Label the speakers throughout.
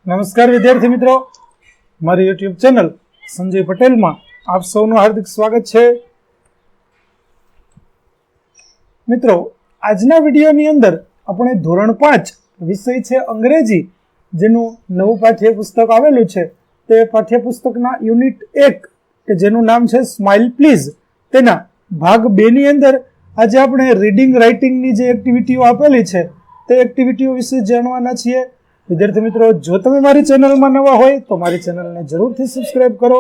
Speaker 1: નમસ્કાર વિદ્યાર્થી મિત્રો, મારી યુટ્યુબ ચેનલ સંજય પટેલમાં આપ સૌનું હાર્દિક સ્વાગત છે. મિત્રો, આજના વિડીયોની અંદર આપણે ધોરણ 5 વિષય છે અંગ્રેજી, જેનું નવું પાઠ્યપુસ્તક આવેલું છે, તે પાઠ્યપુસ્તકના યુનિટ 1 કે જેનું નામ છે સ્માઇલ પ્લીઝ, તેના ભાગ 2 ની અંદર આજે આપણે રીડિંગ રાઇટિંગની જે એક્ટિવિટીઓ આપેલી છે તે એક્ટિવિટીઓ વિશે જાણવાના છીએ. વિદ્યાર્થી મિત્રો, જો તમે મારી ચેનલમાં નવા હોય તો મારી ચેનલને જરૂરથી સબસ્ક્રાઇબ કરો.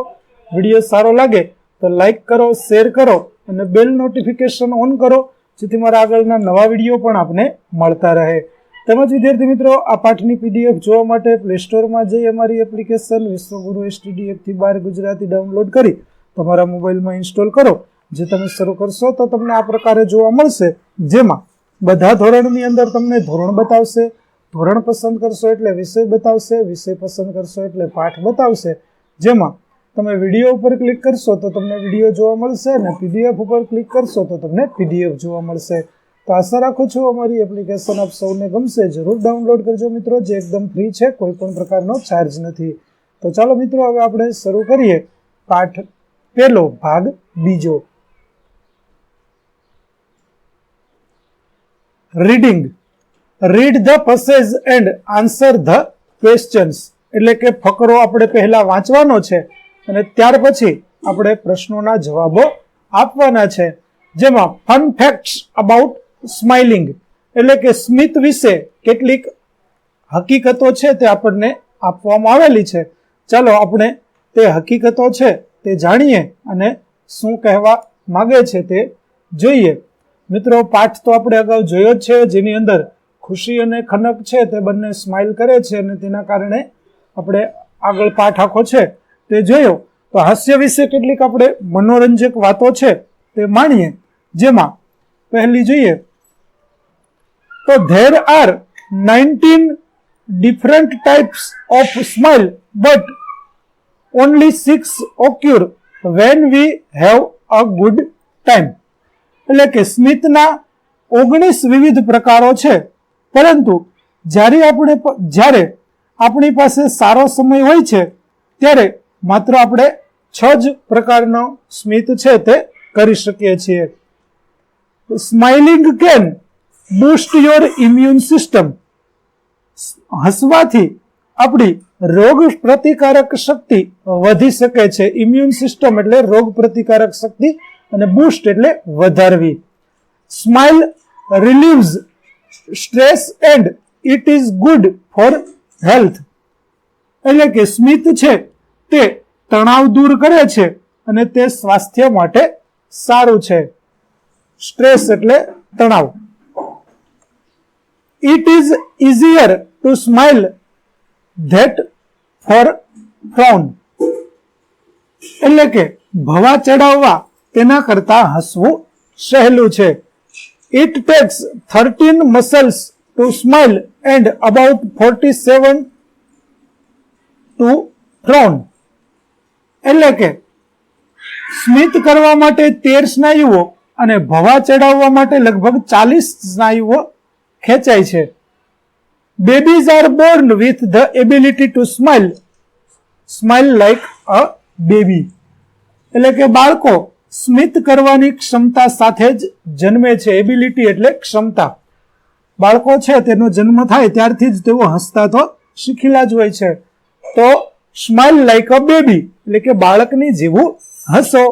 Speaker 1: વિડીયો સારો લાગે તો લાઇક કરો, શેર કરો અને બેલ નોટિફિકેશન ઓન કરો, જેથી મારા આગળના નવા વિડીયો પણ આપને મળતા રહે. તેમજ વિદ્યાર્થી મિત્રો, આ પાઠની પીડીએફ જોવા માટે પ્લે સ્ટોરમાં જઈ અમારી એપ્લિકેશન વિશ્વગુરુ STD 1 થી 12 ગુજરાતી ડાઉનલોડ કરી તમારા મોબાઈલમાં ઇન્સ્ટોલ કરો. જે તમે શરૂ કરશો તો તમને આ પ્રકારે જોવા મળશે, જેમાં બધા ધોરણની અંદર તમને ધોરણ બતાવશે, ધોરણ પસંદ કરશો એટલે વિષય બતાવશે, વિષય પસંદ કરશો એટલે પાઠ બતાવશે. જેમાં તમે વિડીયો ઉપર ક્લિક કરશો તો તમને વિડીયો જોવા મળશે અને PDF ઉપર ક્લિક કરશો તો તમને PDF જોવા મળશે. તો આશા રાખું છું અમારી એપ્લિકેશન આપ સૌને ગમશે. જરૂર ડાઉનલોડ કરજો મિત્રો, જે એકદમ ફ્રી છે, કોઈ પણ પ્રકારનો ચાર્જ નથી. તો ચાલો મિત્રો, હવે આપણે શરૂ કરીએ પાઠ પહેલો, ભાગ બીજો. Reading. Read the passage and answer the questions. એટલે કે ફકરો આપણે પહેલા વાંચવાનો છે અને ત્યાર પછી આપણે પ્રશ્નોના જવાબો આપવાના છે. જેમાં ફન ફેક્ટ્સ અબાઉટ સ્માઇલિંગ, એટલે કે સ્મિત વિશે કેટલીક હકીકતો છે તે આપણને આપવામાં આવેલી છે. ચાલો આપણે તે હકીકતો છે તે જાણીએ અને શું કહેવા માંગે છે તે જોઈએ. મિત્રો, પાઠ તો આપણે અગાઉ જોયો જ છે, જેની અંદર ખુશી અને ખનક છે તે બંને સ્માઇલ કરે છે અને તેના કારણે આપણે આગળ પાઠ આખો છે તે જોયો. તો હાસ્ય વિશે કેટલીક આપણે મનોરંજક વાતો છે તે માણીએ. જેમાં પહેલી જોઈએ તો there are 19 different types of smile but only 6 occur when we have a good time. એટલે કે સ્મિતના 19 વિવિધ પ્રકારો છે, પરંતુ જ્યારે આપણી પાસે સારો સમય હોય છે ત્યારે માત્ર આપણે 6 જ પ્રકારનો સ્મિત છે તે કરી શકીએ છીએ. Smiling can boost your immune system. હસવાથી આપણી રોગ પ્રતિકારક શક્તિ વધી શકે છે. ઇમ્યુન સિસ્ટમ એટલે રોગ પ્રતિકારક શક્તિ અને બૂસ્ટ એટલે વધારવી. Smile relieves stress and it is good for health. એટલે કે સ્મિત છે તે તણાવ દૂર કરે છે અને તે સ્વાસ્થ્ય માટે સારું છે. સ્ટ્રેસ એટલે તણાવ. It is easier to smile that for frown. એટલે કે ભવા ચડાવવા તેના કરતા હસવું સહેલું છે. It takes 13 muscles to smile and about 47 to frown. એટલે કે સ્મિત કરવા માટે 13 સ્નાયુઓ અને ભવા ચડાવવા માટે લગભગ 40 સ્નાયુઓ ખેંચાય છે. Babies are born with the ability to smile like a baby. એટલે કે બાળકો સ્મિત કરવાની ક્ષમતા સાથે જ જન્મે છે. એબિલિટી એટલે ક્ષમતા. બાળકો છે તેનો જન્મ થાય ત્યારથી જ તેઓ હસતા તો શીખેલા જ હોય છે. તો સ્માઇલ લાઈક અ બેબી એટલે કે બાળકની જેવું હસો.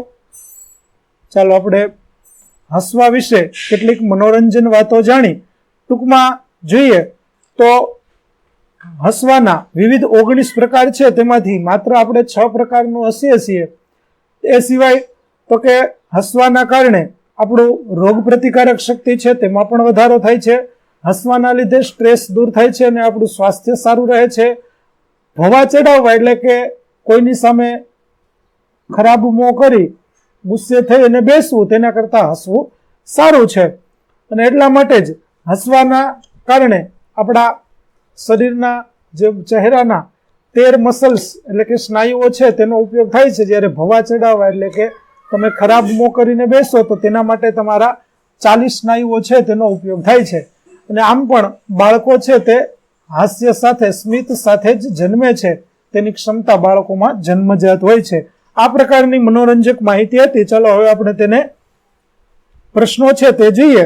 Speaker 1: ચાલો આપણે હસવા વિશે કેટલીક મનોરંજન વાતો જાણી. ટૂંકમાં જોઈએ તો હસવાના વિવિધ 19 પ્રકાર છે, તેમાંથી માત્ર આપણે 6 પ્રકારનું હસીએ છીએ. એ સિવાય તો કે હસવાના કારણે આપણું રોગ પ્રતિકારક શક્તિ છે તેમાં પણ વધારો થાય છે. હસવાના લીધે સ્ટ્રેસ દૂર થાય છે અને આપણું સ્વાસ્થ્ય સારું રહે છે. ભવા ચડાવવા એટલે કે કોઈની સામે ખરાબ મોં કરી ગુસ્સે થઈ અને બેસવું, તેના કરતા હસવું સારું છે. અને એટલા માટે જ હસવાના કારણે આપણા શરીરના જે ચહેરાના 13 મસલ્સ એટલે કે સ્નાયુઓ છે તેનો ઉપયોગ થાય છે. જ્યારે ભવા ચડાવવા એટલે કે તમે ખરાબ મોં કરીને બેસો તો તેના માટે તમારા 40 સ્નાયુઓ છે તેનો ઉપયોગ થાય છે. અને આમ પણ બાળકો છે તે હાસ્ય સાથે સ્મિત સાથે જ જન્મે છે તેની ક્ષમતા બાળકોમાં જન્મજાત હોય છે. આ પ્રકારની મનોરંજક માહિતી હતી. ચાલો હવે આપણે તેને પ્રશ્નો છે તે જોઈએ.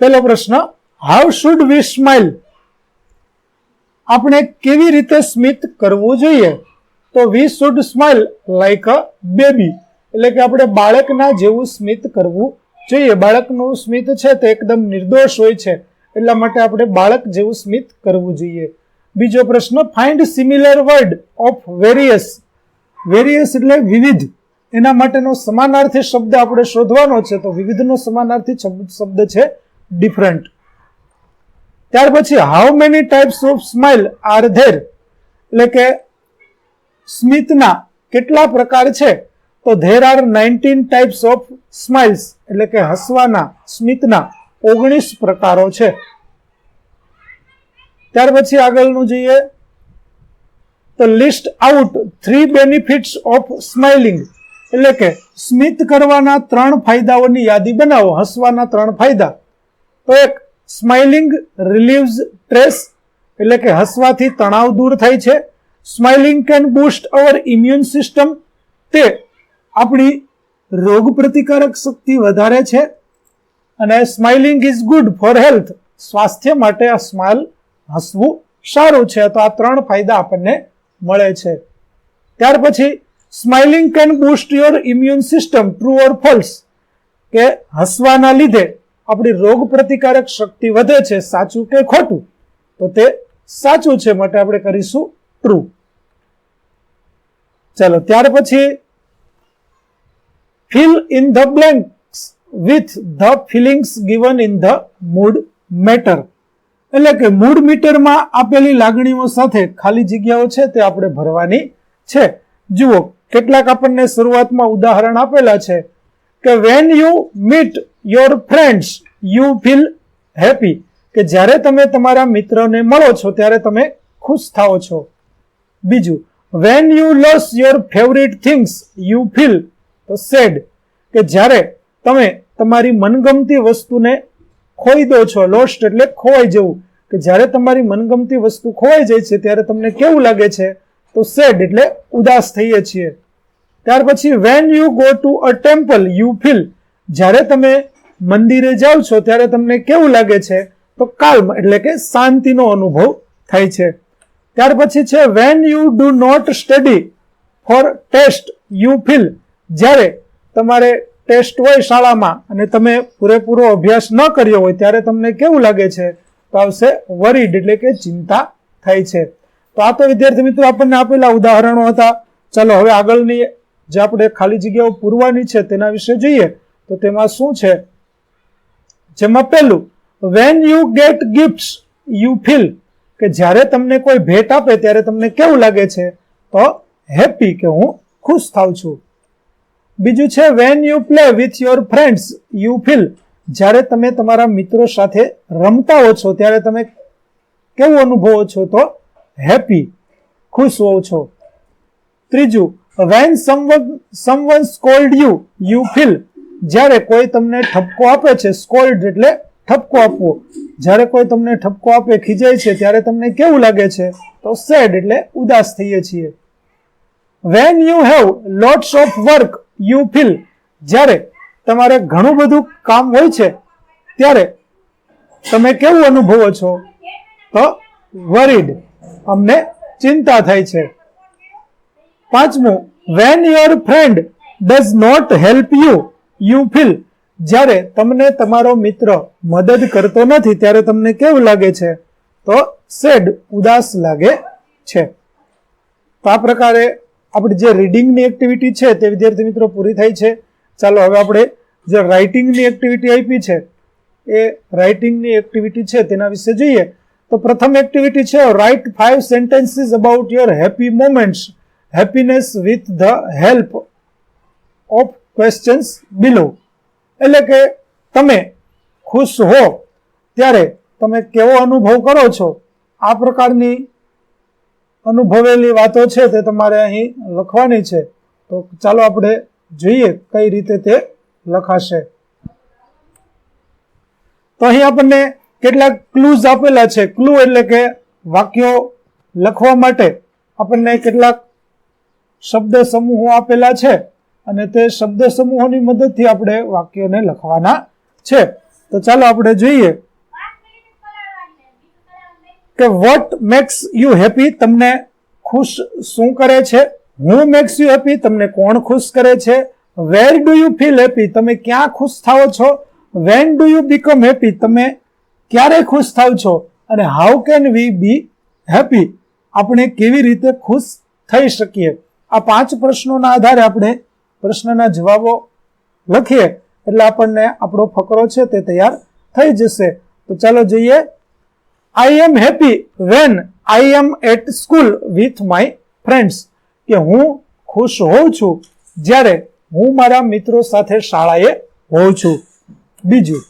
Speaker 1: પહેલો પ્રશ્ન, હાઉ શુડ વી સ્માઇલ? આપણે કેવી રીતે સ્મિત કરવું જોઈએ? તો we should smile like a baby, એટલે કે આપણે બાળકના જેવું સ્મિત કરવું જોઈએ. બાળકનું સ્મિત છે તે એકદમ નિર્દોષ હોય છે, એટલા માટે આપણે બાળક જેવું સ્મિત કરવું જોઈએ. બીજો પ્રશ્ન, find similar word of various. Various એટલે વિવિધ, એના માટેનો સમાનાર્થી શબ્દ આપણે શોધવાનો છે. તો વિવિધનો સમાનાર્થી શબ્દ છે ડિફરન્ટ. ત્યાર પછી, how many types of smile are there? એટલે કે સ્મિતના કેટલા પ્રકાર છે? તો there are 19 types of smiles, એટલે કે હસવાના સ્મિતના 19 પ્રકારો છે. ત્યાર પછી આગળનું જોઈએ તો list out 3 benefits of smiling, એટલે કે સ્મિત કરવાના 3 ફાયદાઓની યાદી બનાવો. હસવાના 3 ફાયદા. તો એક, સ્માઇલિંગ રિલીવ્સ સ્ટ્રેસ, એટલે કે હસવાથી તણાવ દૂર થાય છે. Smiling can boost our immune system, તે આપણી રોગ પ્રતિકારક શક્તિ વધારે છે. અને smiling is good for health, સ્વાસ્થ્ય માટે આ સ્માઇલ હસવું સારું છે. તો આ 3 ફાયદા આપણને મળે છે. ત્યાર પછી, smiling can boost your immune system, true or false? કે હસવાના લીધે આપણી રોગ પ્રતિકારક શક્તિ વધે છે, સાચું કે ખોટું? તો તે સાચું છે, માટે આપણે કરીશું ટ્રુ. ચાલો, ત્યાર પછી fill in the blanks with the fillings given in the mood matter, એટલે કે મૂડ મીટરમાં આપેલી લાગણીઓ સાથે ખાલી જગ્યાઓ છે તે આપણે ભરવાની છે. જુઓ, કેટલાક આપણને શરૂઆતમાં ઉદાહરણ આપેલા છે કે when you meet your friends you feel happy, કે જ્યારે તમે તમારા મિત્રોને મળો છો ત્યારે તમે ખુશ થાઓ છો. બીજું, when you lose your favourite things you feel sad, કે જ્યારે તમે તમારી મનગમતી વસ્તુને ખોઈ દો છો. લોસ્ટ એટલે ખોવાઈ જવું, કે જ્યારે તમારી મનગમતી વસ્તુ ખોવાઈ જાય છે ત્યારે તમને કેવું લાગે છે? તો સેડ એટલે ઉદાસ થઈએ છીએ. ત્યાર પછી, when you go to a temple you feel, જ્યારે તમે મંદિરે જાઓ છો ત્યારે તમને કેવું લાગે છે? તો કાલ્મ એટલે કે શાંતિનો અનુભવ થાય છે. ત્યાર પછી છે, when you do not study for test you feel, જ્યારે તમારે ટેસ્ટ હોય શાળામાં અને તમે પૂરેપૂરો અભ્યાસ ન કર્યો હોય ત્યારે તમને કેવું લાગે છે? તો આવશે વરીડ, એટલે કે ચિંતા થાય છે. તો આ તો વિદ્યાર્થી મિત્રો આપણને આપેલા ઉદાહરણો હતા. ચાલો હવે આગળની જે આપણે ખાલી જગ્યાઓ પૂરવાની છે તેના વિશે જોઈએ. તો તેમાં શું છે? જેમાં પહેલું, when you get gifts you feel, કે જ્યારે તમને કોઈ ભેટ આપે ત્યારે તમને કેવું લાગે છે? તો હેપી, કે હું ખુશ થાઉં છું. બીજું છે, when you play with your friends you feel, જ્યારે તમે તમારા મિત્રો સાથે રમતા હો છો ત્યારે તમે કેવું અનુભવો છો? તો હેપી, ખુશ હોવ છો. ત્રીજું, when someone scold you you feel, જ્યારે કોઈ તમને ઠપકો આપે છે. સ્કોલ્ડ એટલે ઠપકો આપવો. જ્યારે કોઈ તમને ઠપકો આપે, ખીજાય છે, ત્યારે તમને કેવું લાગે છે? તો સેડ એટલે ઉદાસ થઈએ છીએ. When you have lots of work you feel, જ્યારે તમારે ઘણું બધું કામ હોય છે ત્યારે તમે કેવું અનુભવો છો? તો વરીડ, અમને ચિંતા થાય છે. પાંચમું, when your friend does not help you you feel, જ્યારે તમને તમારો મિત્ર મદદ કરતો નથી ત્યારે તમને કેવું લાગે છે? તો સેડ, ઉદાસ લાગે છે. તો આ પ્રકારે આપણી જે રીડિંગની એક્ટિવિટી છે તે વિદ્યાર્થી મિત્રો પૂરી થાય છે. ચાલો હવે આપણે જે રાઇટિંગની એક્ટિવિટી આપી છે એ રાઇટિંગની એક્ટિવિટી છે તેના વિશે જોઈએ. તો પ્રથમ એક્ટિવિટી છે, write 5 sentences about your happy moments happiness with the help of questions below, એટલે કે તમે ખુશ હો ત્યારે તમે કેવો અનુભવ કરો છો, આ પ્રકારની અનુભવેલી વાતો છે તે તમારે અહીં લખવાની છે. તો ચાલો આપણે જોઈએ કઈ રીતે તે લખાશે. તો અહીં આપણને કેટલાક ક્લૂઝ આપેલા છે. ક્લુ એટલે કે વાક્યો લખવા માટે આપણને કેટલાક શબ્દ સમૂહો આપેલા છે અને તે શબ્દ સમૂહોની મદદથી આપણે વાક્યોને લખવાના છે. તો ચાલો આપણે જોઈએ કે વોટ મેક્સ યુ હેપી, તમને ખુશ શું કરે છે. હુ મેક્સ યુ હેપી, તમને કોણ ખુશ કરે છે. Where do you feel happy, તમે ક્યાં ખુશ થાઓ છો. When do you become happy, તમે ક્યારે ખુશ થાવ છો. અને how can we B happy, આપણે કેવી રીતે ખુશ થઈ શકીએ. આ 5 પ્રશ્નોના આધારે આપણે પ્રશ્નના જવાબો લખીએ એટલે આપણને આપણો ફકરો છે તે તૈયાર થઈ જશે. તો ચાલો જોઈએ. I am happy when I am at school with my friends, કે હું ખુશ હોઉં છું જ્યારે હું મારા મિત્રો સાથે શાળાએ હોઉં છું. બીજું,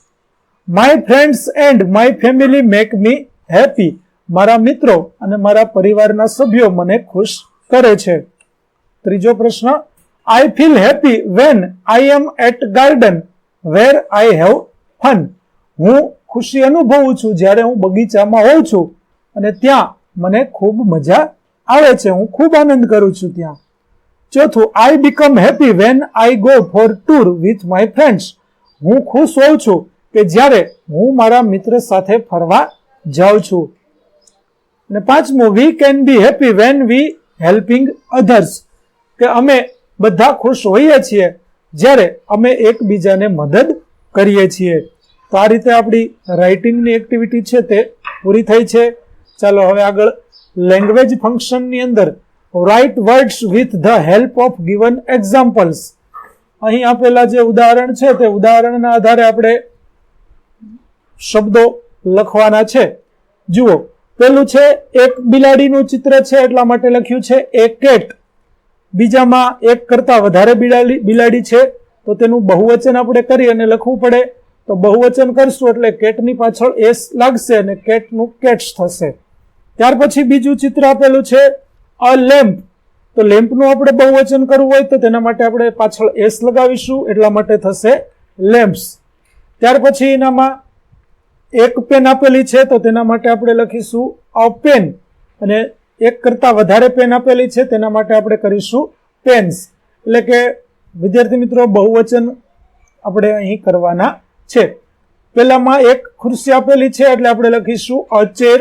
Speaker 1: my friends and my family make me happy, મારા મિત્રો અને મારા પરિવારના સભ્યો મને ખુશ કરે છે. ત્રીજો પ્રશ્ન, I feel happy when I am at garden where I have fun, હું ખુશી અનુભવું છું જ્યારે હું બગીચામાં હોઉં છું અને ત્યાં મને ખૂબ મજા આવે છે, હું ખૂબ આનંદ કરું છું ત્યાં. ચોથું, I become happy when I go for tour with my friends, હું ખુશ હોઉં છું કે જ્યારે હું મારા મિત્ર સાથે ફરવા જાઉં છું. અને પાંચમું, we can be happy when we helping others, કે અમે બધા ખુશ હોઈએ છીએ જ્યારે અમે એકબીજાને મદદ કરીએ છીએ. તો આ રીતે આપણી રાઇટિંગની એક્ટિવિટી છે તે પૂરી થઈ છે. ચાલો હવે આગળ લેંગ્વેજ ફંક્શનની અંદર write words with the help of given examples, અહીં આપેલા જે ઉદાહરણ છે તે ઉદાહરણના આધારે આપણે શબ્દો લખવાના છે. જુઓ, પેલું છે એક બિલાડીનું ચિત્ર છે એટલા માટે લખ્યું છે એ કેટ. બીજામાં એક કરતા વધારે બિલાડી છે તો તેનું બહુવચન આપણે કરી અને લખવું પડે. તો બહુવચન કરશું એટલે કેટની પાછળ એસ લાગશે અને કેટનું કેટ્સ થશે. ત્યાર પછી બીજું ચિત્ર આપેલું છે અ લેમ્પ, તો લેમ્પનું આપણે બહુવચન કરવું હોય તો તેના માટે આપણે પાછળ એસ લગાવીશું એટલા માટે થશે લેમ્પ્સ. ત્યાર પછી એનામાં એક પેન આપેલી છે તો તેના માટે આપણે લખીશું અ પેન, અને એક કરતા વધારે પેન આપેલી છે તેના માટે આપણે કરીશું પેન્સ. એટલે કે વિદ્યાર્થી મિત્રો બહુવચન આપણે અહીં કરવાના છે. પેલામાં એક ખુરશી આપેલી છે એટલે આપણે લખીશું અ ચેર,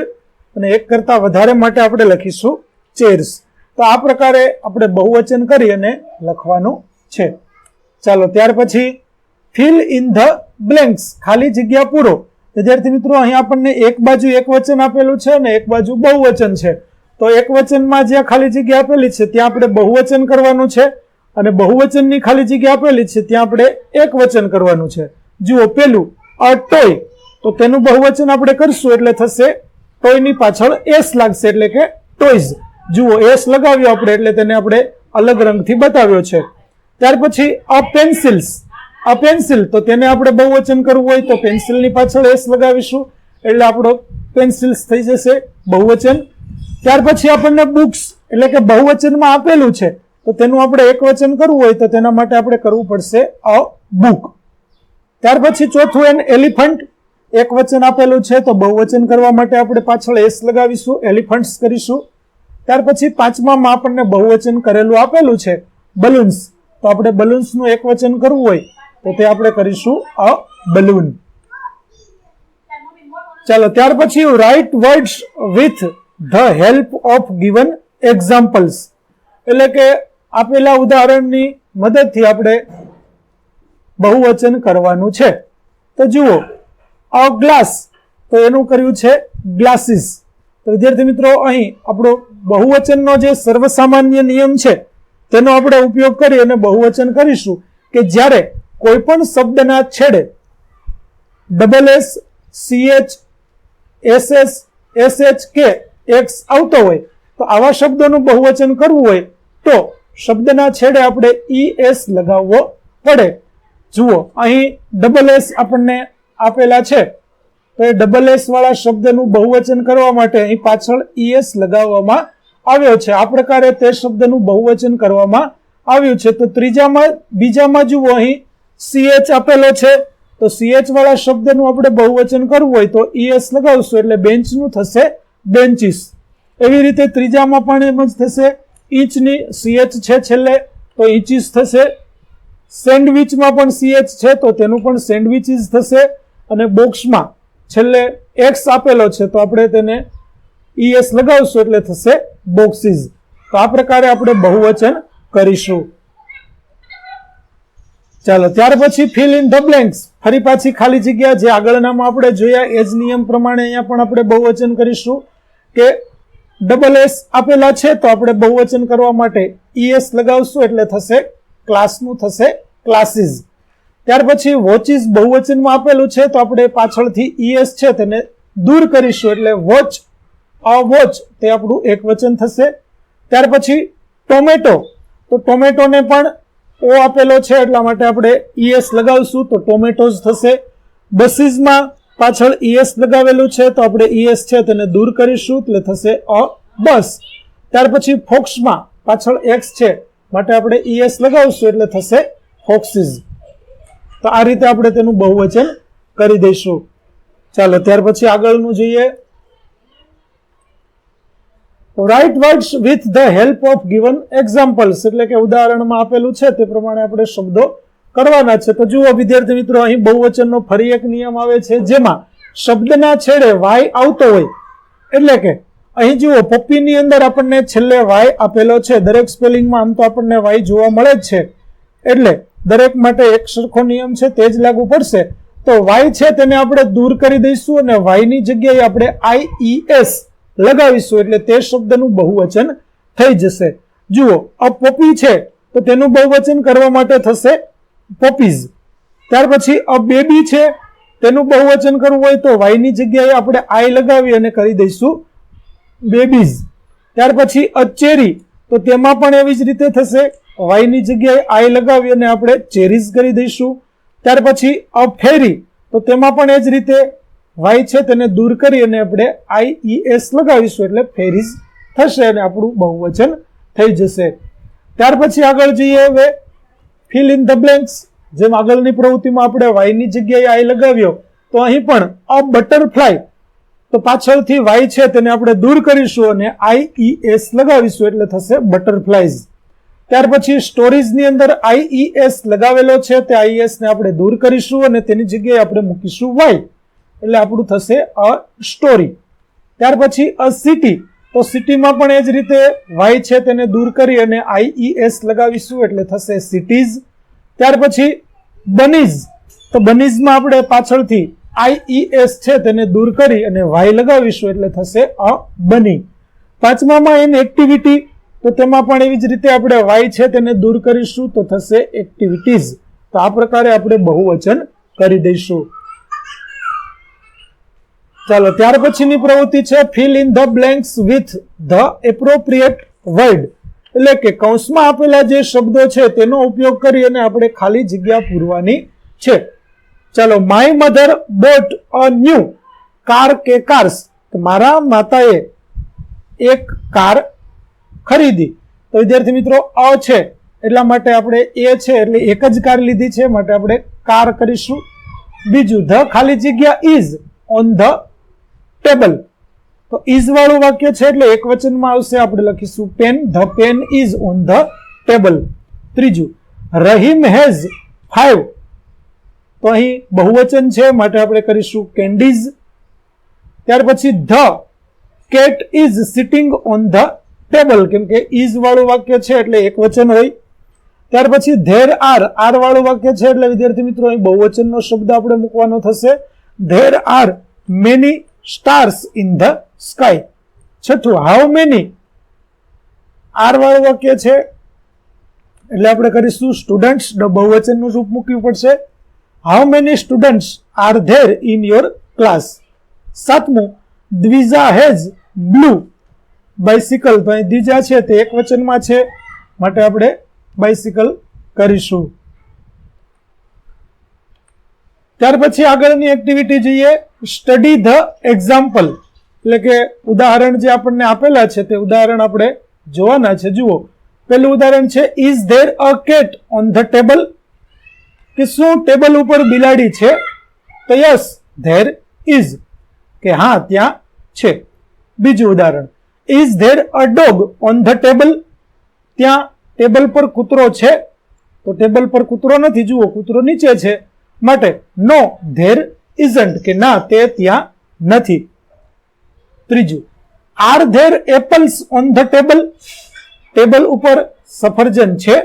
Speaker 1: અને એક કરતા વધારે માટે આપણે લખીશું ચેર્સ. તો આ પ્રકારે આપણે બહુવચન કરી અને લખવાનું છે. ચાલો ત્યાર પછી ફિલ ઇન ધ બ્લેન્ક્સ, ખાલી જગ્યા પૂરો. વિદ્યાર્થી મિત્રો અહીં આપણને એક બાજુ એક વચન આપેલું છે અને એક બાજુ બહુવચન છે. તો એક વચનમાં જ્યાં ખાલી જગ્યા આપેલી છે ત્યાં આપણે બહુવચન કરવાનું છે અને બહુવચનની ખાલી જગ્યા આપેલી છે ત્યાં આપણે એક વચન કરવાનું છે. જુઓ, પેલું અ ટોય, તો તેનું બહુવચન આપણે કરશું એટલે થશે ટોયની પાછળ એસ લાગશે એટલે કે ટોયઝ. જુઓ, એસ લગાવ્યો આપણે એટલે તેને આપણે અલગ રંગથી બતાવ્યો છે. ત્યાર પછી અ પેન્સિલ્સ, આ પેન્સિલ, તો તેને આપણે બહુવચન કરવું હોય તો પેન્સિલની પાછળ એસ લગાવીશું એટલે આપણો પેન્સિલ્સ થઈ જશે બહુવચન. ત્યાર પછી આપણને બુક્સ એટલે કે બહુવચનમાં આપેલું છે તો તેનું આપણે એક વચન કરવું હોય તો તેના માટે આપણે કરવું પડશે અ બુક. ત્યાર પછી ચોથું એન એલિફન્ટ, એક વચન આપેલું છે તો બહુવચન કરવા માટે આપણે પાછળ એસ લગાવીશું, એલિફન્ટ્સ કરીશું. ત્યાર પછી પાંચમામાં આપણને બહુવચન કરેલું આપેલું છે બલૂન્સ, તો આપણે બલૂન્સનું એક વચન કરવું હોય તો તે આપણે કરીશું અ બલૂન. ચાલો ત્યાર પછી write words with the help of given examples, એટલે કે આપેલા ઉદાહરણની મદદથી આપણે બહુવચન કરવાનું છે. તો જુઓ, અ ગ્લાસ, તો એનું કર્યું છે ગ્લાસીસ. તો વિદ્યાર્થી મિત્રો અહીં આપણો બહુવચનનો જે સર્વસામાન્ય નિયમ છે તેનો આપણે ઉપયોગ કરી અને બહુવચન કરીશું કે જ્યારે કોઈ પણ શબ્દના છેડે double S, CH, SS, SH કે X આવતો હોય તો આવા શબ્દોનું બહુવચન કરવું હોય તો શબ્દના છેડે આપણે ES લગાવવો પડે. જુઓ, અહીં ડબલ એસ આપણને આપેલા છે તો એ ડબલ એસ વાળા શબ્દનું બહુવચન કરવા માટે અહીં પાછળ ES લગાવવામાં આવ્યો છે. આ પ્રકારે તે શબ્દનું બહુવચન કરવામાં આવ્યું છે. તો બીજામાં જુઓ, અહીં CH આપેલો છે તો CH વાળા શબ્દનું આપણે બહુવચન કરવું હોય તો ES લગાવશું એટલે બેન્ચનું થશે બેન્ચીસ. એવી રીતે ત્રીજામાં પણ એમ જ થશે. ઇંચની CH છે છેલ્લે તો ઇંચીસ થશે. સેન્ડવિચમાં પણ CH છે તો તેનું પણ સેન્ડવિચીસ થશે. અને બોક્સમાં છેલ્લે X આપેલો છે તો આપણે તેને ES લગાવશું એટલે થશે બોક્સીસ. તો આ પ્રકારે આપણે બહુવચન કરીશું. ચાલો ત્યાર પછી ફિલ ઇન ધ બ્લેન્ક્સ. ફરી પાછી ખાલી જગ્યા જે આગળનામાં આપણે જોયા એ જ નિયમ પ્રમાણે અહીંયા પણ આપણે બહુવચન કરીશું કે SS આપેલા છે તો આપણે બહુવચન કરવા માટે ES લગાવશું એટલે થશે ક્લાસનું થશે ક્લાસીસ. ત્યાર પછી વોચીસ બહુવચનમાં આપેલું છે તો આપણે પાછળથી ES છે તેને દૂર કરીશું એટલે વોચ અ વોચ તે આપણું એક વચન થશે. ત્યાર પછી ટોમેટો તો ટોમેટોને પણ O આપેલો છે એટલા માટે આપણે ES લગાવશું તો ટોમેટોઝ થશે. બસીસમાં પાછળ ES લગાવેલું છે તો આપણે ES છે તેને દૂર કરીશું એટલે થશે અ બસ. ત્યાર પછી ફોક્સમાં પાછળ X છે માટે આપણે ES લગાવશું એટલે થશે ફોક્સીસ. તો આ રીતે આપણે તેનું બહુવચન કરી દઈશું. ચાલો ત્યાર પછી આગળનું જોઈએ. Write words with the help of given examples એટલે કે ઉદાહરણમાં આપેલું છે તે પ્રમાણે આપણે શબ્દો કરવાના છે. તો જુઓ વિદ્યાર્થી મિત્રો, અહીં બહુવચનનો ફરી એક નિયમ આવે છે જેમાં શબ્દના છેડે વાય આવતો હોય. એટલે કે અહીં જુઓ પપ્પીની અંદર આપણને છેલ્લે વાય આપેલો છે. દરેક સ્પેલિંગમાં આમ તો આપણને વાય જોવા મળે જ છે એટલે દરેક માટે એક સરખો નિયમ છે તે જ લાગુ પડશે. તો વાય છે તેને આપણે દૂર કરી દઈશું અને વાયની જગ્યાએ આપણે IES લગાવીશું એટલે તે શબ્દનું બહુવચન થઈ જશે. જુઓ અ પપી છે તો તેનું બહુવચન કરવા માટે થશે પપીઝ. ત્યાર પછી અ બેબી છે તેનું બહુવચન કરવું હોય તો વાયની જગ્યાએ આપણે I લગાવી અને કરી દઈશું બેબીઝ. ત્યાર પછી અ ચેરી તો તેમાં પણ એવી જ રીતે થશે. વાયની જગ્યાએ I લગાવી અને આપણે ચેરીઝ કરી દઈશું. ત્યાર પછી અ ફેરી તો તેમાં પણ એ જ રીતે વાય છે તેને દૂર કરી અને આપણે IES લગાવીશું એટલે ફેરીઝ થશે અને આપણું બહુવચન થઈ જશે. ત્યાર પછી આગળ જઈએ હવે ફિલ ઇન ધ બ્લેન્ક્સ. જેમ આગળની પ્રવૃત્તિમાં આપણે વાયની જગ્યાએ I લગાવ્યો તો અહીં પણ અ બટરફ્લાય તો પાછળથી વાય છે તેને આપણે દૂર કરીશું અને IES લગાવીશું એટલે થશે બટરફ્લાઈઝ. ત્યાર પછી સ્ટોરીઝની અંદર IES લગાવેલો છે તે IES ને આપણે દૂર કરીશું અને તેની જગ્યાએ આપણે મૂકીશું વાય એટલે આપણું થશે અ સ્ટોરી. ત્યાર પછી અ સિટી તો સિટીમાં પણ એ જ રીતે વાય છે તેને દૂર કરી અને IES લગાવીશું એટલે થશે સિટીઝ. ત્યાર પછી બનીઝ તો બનીઝમાં આપણે પાછળથી IES છે તેને દૂર કરી અને વાય લગાવીશું એટલે થશે અ બની. પાંચમામાં એન એક્ટિવિટી તો તેમાં પણ એવી જ રીતે આપણે વાય છે તેને દૂર કરીશું તો થશે એક્ટિવિટીઝ. તો આ પ્રકારે આપણે બહુવચન કરી દઈશું. ચાલો ત્યાર પછીની પ્રવૃત્તિ છે fill in the blanks with the appropriate word એટલે કે કૌંસમાં આપેલા જે શબ્દો છે તેનો ઉપયોગ કરી અને આપણે ખાલી જગ્યા પૂરવાની છે. ચાલો my mother bought a new car કે કાર્સ મારા માતાએ એક કાર ખરીદી. તો વિદ્યાર્થી મિત્રો અ છે એટલા માટે આપણે એ છે એટલે એક જ કાર લીધી છે માટે આપણે કાર કરીશું. બીજું ધ ખાલી જગ્યા ઇઝ ઓન ધ ટેબલ તો ઇઝ વાળું વાક્ય છે એટલે એક વચનમાં આવશે. આપણે લખીશું pen. The pen is on the table. ત્રીજું રહીમ હેઝ 5 તો અહીં બહુવચન છે માટે આપણે કરીશું કેન્ડીઝ. ત્યાર પછી the cat is sitting on the table કેમ કે ઇઝ વાળું વાક્ય છે એટલે એક વચન હોય. ત્યાર પછી ધેર આર વાળું વાક્ય છે એટલે વિદ્યાર્થી મિત્રો અહીં બહુવચનનો શબ્દ આપણે મૂકવાનો થશે. There are many stars in the sky. છઠ્ઠું હાઉ મેની આર વાળું વાક્ય છે એટલે આપણે કરીશું સ્ટુડન્ટ્સ. બહુવચનનું રૂપ મૂકવું પડશે. How many students are there in your class. સાતમું દ્વિજા હેઝ બ્લુ બાઇસિકલ તો અહીં દ્વિજા છે તે એક વચનમાં છે માટે આપણે બાઇસિકલ કરીશું. ત્યાર પછી આગળની એક્ટિવિટી જોઈએ સ્ટડી ધ એક્ઝામ્પલ એટલે કે ઉદાહરણ જે આપણને આપેલા છે તે ઉદાહરણ આપણે જોવાના છે. જુઓ પેલું ઉદાહરણ છે is there a cat on the table કે શું ટેબલ ઉપર બિલાડી છે. તો યસ ધેર ઇઝ, કે હા ત્યાં છે. બીજું ઉદાહરણ, is there a dog on the table, ત્યાં ટેબલ પર કૂતરો છે? તો ટેબલ પર કૂતરો નથી, જુઓ કૂતરો નીચે છે, માટે નો ધેર ઇઝન્ટ, કે ના તે ત્યાં નથી. ત્રીજું, are there apples on the table, table ઉપર સફરજન છે?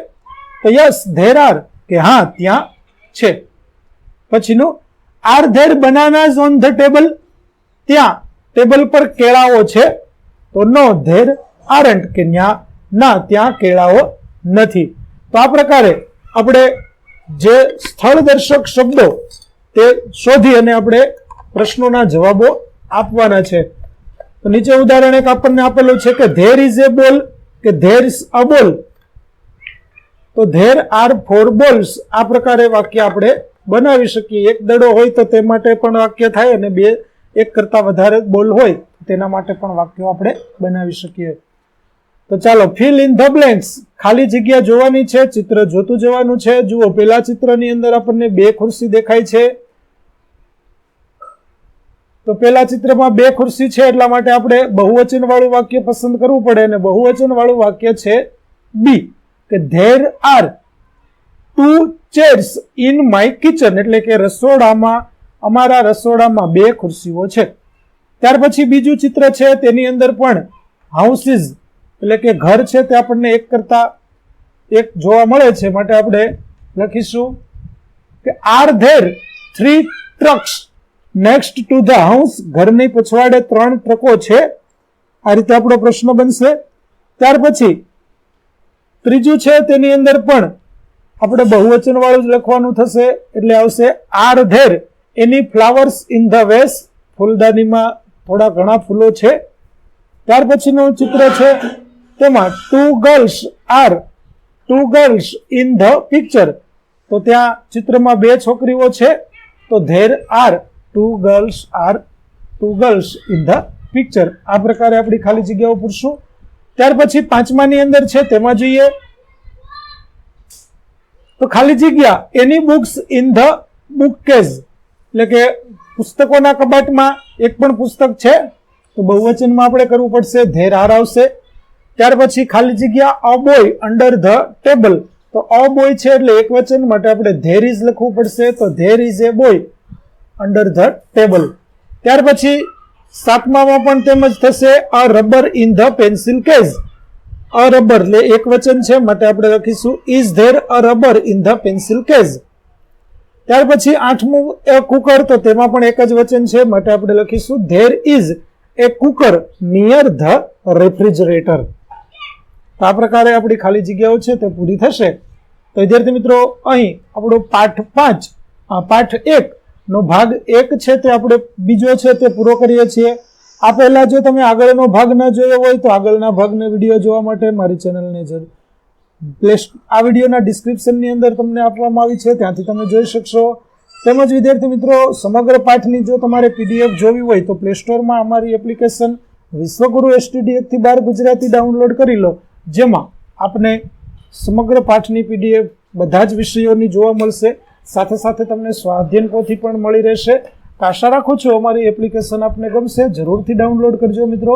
Speaker 1: તો યસ ધેર આર, કે હા ત્યાં છે. પછીનું, are there બનાનાઝ on the table, ત્યાં ટેબલ પર કેળાઓ છે? તો નો ધેર આરન્ટ, કે ના ત્યાં કેળાઓ નથી. તો આ પ્રકારે આપણે જે સ્થળ દર્શક શબ્દો તે શોધી અને આપણે પ્રશ્નોના જવાબો આપવાના છે. તો નીચે ઉદાહરણ એક આપણને આપેલું છે કે ધેર ઇઝ એ બોલ, કે ધેર ઇઝ અ બોલ, તો ધેર આર 4 બોલ્સ. આ પ્રકારે વાક્ય આપણે બનાવી શકીએ. એક દડો હોય તો તે માટે પણ વાક્ય થાય, અને એક કરતા વધારે બોલ હોય તેના માટે પણ વાક્યો આપણે બનાવી શકીએ. તો ચાલો ફિલ ઇન ધ બ્લેન્ક્સ, ખાલી જગ્યા જોવાની છે, ચિત્ર જોતું જવાનું છે. જુઓ પેલા ચિત્રની અંદર આપણને 2 ખુરશી દેખાય છે. તો પેલા ચિત્રમાં 2 ખુરશી છે, એટલા માટે આપણે બહુવચન વાળું વાક્ય પસંદ કરવું પડે, અને બહુવચન વાળું વાક્ય છે બી, કે there are 2 chairs in my kitchen, એટલે કે રસોડામાં, અમારા રસોડામાં 2 ખુરશીઓ છે. ત્યાર પછી બીજું ચિત્ર છે, તેની અંદર પણ હાઉસીસ એટલે કે ઘર છે તે આપણને એક કરતા એક જોવા મળે છે, માટે આપણે લખીશું કે are there 3 trucks next to the house, ઘરની પછવાડે 3 ટ્રકો છે. આ રીતે આપણો પ્રશ્ન બનશે. ત્યાર પછી ત્રીજું છે, તેની અંદર પણ આપણે બહુવચન વાળું જ લખવાનું થશે, એટલે આવશે are there any flowers in the vase, ફૂલદાનીમાં થોડા ઘણા ફૂલો છે. ત્યાર પછીનું ચિત્ર છે, તેમાં 2 girls ઇન ધ પિક્ચર, તો ત્યાં ચિત્રમાં 2 છોકરીઓ છે, તો there are 2 girls in the picture. આ પ્રકારે આપણી ખાલી જગ્યાઓ પૂરશું. ત્યાર પછી 5માની અંદર છે, તેમાં જોઈએ તો ખાલી જગ્યા એની બુક્સ ઇન ધ બુકકેસ, એટલે કે પુસ્તકોના કબાટમાં એક પણ પુસ્તક છે, તો બહુવચનમાં આપણે કરવું પડશે, ધેર આર આવશે. ત્યાર પછી ખાલી જગ્યા a boy under the table, તો અ બોય છે એટલે એક વચન, માટે આપણે ધેર ઇઝ લખવું પડશે, તો there is a boy under the table. ત્યાર પછી 7મામાં પણ તેમજ થશે, a rubber in the pencil case, a rubber એટલે એક વચન છે, માટે આપણે લખીશું is there a rubber in the pencil case. ત્યાર પછી 8મું એ કુકર, તો તેમાં પણ એક જ વચન છે, માટે આપણે લખીશું there is A cooker near the refrigerator. તો આ પ્રકારે આપણી ખાલી જગ્યાઓ છે તે પૂરી થશે. તો વિદ્યાર્થી મિત્રો, અહીં આપણો પાઠ 1 નો ભાગ 1 છે તે આપણે બીજો છે તે પૂરો કરીએ છીએ. આ પહેલા જો તમે આગળનો ભાગ ન જોયો હોય તો આગળના ભાગનો વિડીયો જોવા માટે મારી ચેનલને જરૂર આ વિડીયોના ડિસ્ક્રિપ્શનની અંદર તમને આપવામાં આવી છે, ત્યાંથી તમે જોઈ શકશો. તેમજ વિદ્યાર્થી મિત્રો, સમગ્ર પાઠની જો તમારે PDF જોવી હોય તો પ્લે સ્ટોરમાં અમારી એપ્લિકેશન વિશ્વગુરુ STD 1 થી 12 ગુજરાતી ડાઉનલોડ કરી લો, જેમાં આપને સમગ્ર પાઠની PDF બધા જ વિષયોની જોવા મળશે. સાથે સાથે તમને સ્વાધ્યાયન પોથી પણ મળી રહેશે. આશા રાખું છું અમારી એપ્લિકેશન આપને ગમશે. જરૂરથી ડાઉનલોડ કરજો મિત્રો.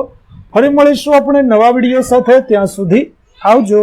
Speaker 1: ફરી મળીશું આપણે નવા વિડીયો સાથે. ત્યાં સુધી આવજો.